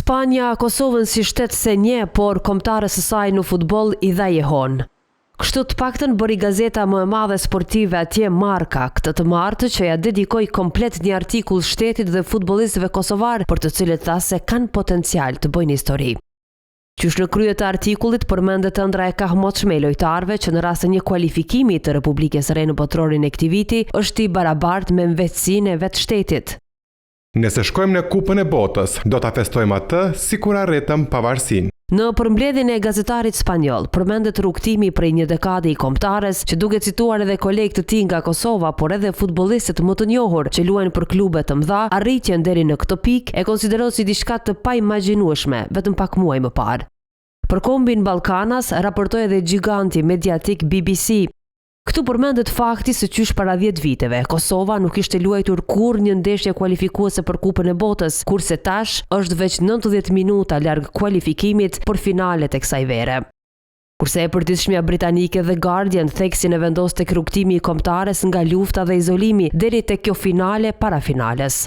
Spanja Kosovën si shtet se nje, por kombëtarës së saj në futboll i dha jehon. Kështu të paktën bëri gazeta më e madhe sportive atje Marka këtë të martë që ja dedikoi komplet një artikull shtetit dhe futbollistëve kosovar për të cilët tha se kanë potencial të bëjnë histori. Qysh në krye të artikullit përmendet ëndra e kahmoçme e lojtarëve që në rast të një kualifikimi të Republikës së Re në botrorin e këtij viti është i barabartë me vetësinë e vetë shtetit. Nëse shkojmë në Kupën e Botës, do ta festojmë atë sikur arritëm pavarësinë. Në përmbledhjen e gazetarit spanjoll, përmendet rrugtimi prej një dekade i kombëtares, që duke cituar edhe kolegë të tij nga Kosova, por edhe futbollistët më të njohur që luajnë për klube të mëdha, arritjen deri në këtë pikë e konsideron si diçka të paimagjinueshme vetëm pak muaj më parë. Për kombin Ballkanas raportoi edhe giganti mediatik BBC. Këtu përmendet fakti se qysh para 10 viteve Kosova nuk ishte luajtur kur një ndeshje kualifikuese për Kupën e Botës, kurse tash është veç 90 minuta larg kualifikimit për finalet e kësaj vere. Kurse e përditshmja britanike The Guardian theksin e vendos tek rrugtimi i kombëtares nga lufta dhe izolimi deri tek kjo finale para finales.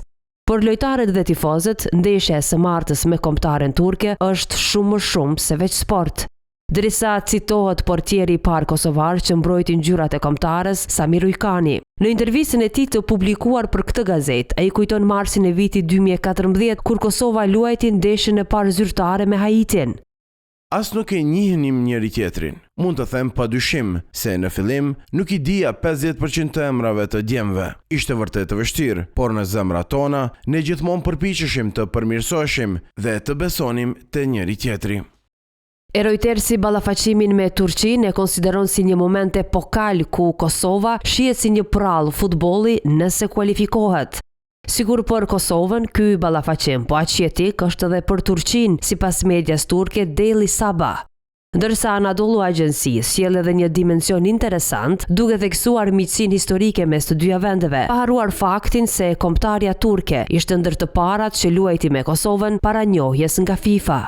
Por lojtarët dhe tifozët, ndeshja e së martës me kombëtaren turke është shumë më shumë se veç sport. Derisa citohet portieri i parë kosovar që mbrojti ngjyrat e kombëtares, Samir Ujkani. Në intervistën e tij të publikuar për këtë gazetë, ai kujton marsin e vitit 2014 kur Kosova luajti ndeshjen e parë zyrtare me Haitin. As nuk e njihnim njëri tjetrin. Mund të them padyshim se në fillim nuk i dija 50% të emrave të djemve. Ishte vërtet të vështirë, por në zemrat tona ne gjithmonë përpiqeshim të përmirësoheshim dhe të besonim te njëri tjetri. E Reutersi ballafaqimin me Turqinë e konsideron si një moment epokal ku Kosova shihet si një prallë futbolli nëse kualifikohet. Sigur për Kosovën, ky ballafaqim po aq jetik është edhe për Turqinë, sipas medias turke Daily Sabah. Ndërsa Anadolu Agency sjell edhe një dimension interesant, duke theksuar miqësinë historike mes të dyja vendeve, pa harruar faktin se kombëtarja turke ishte ndër të parat që luajti me Kosovën para njohjes nga FIFA.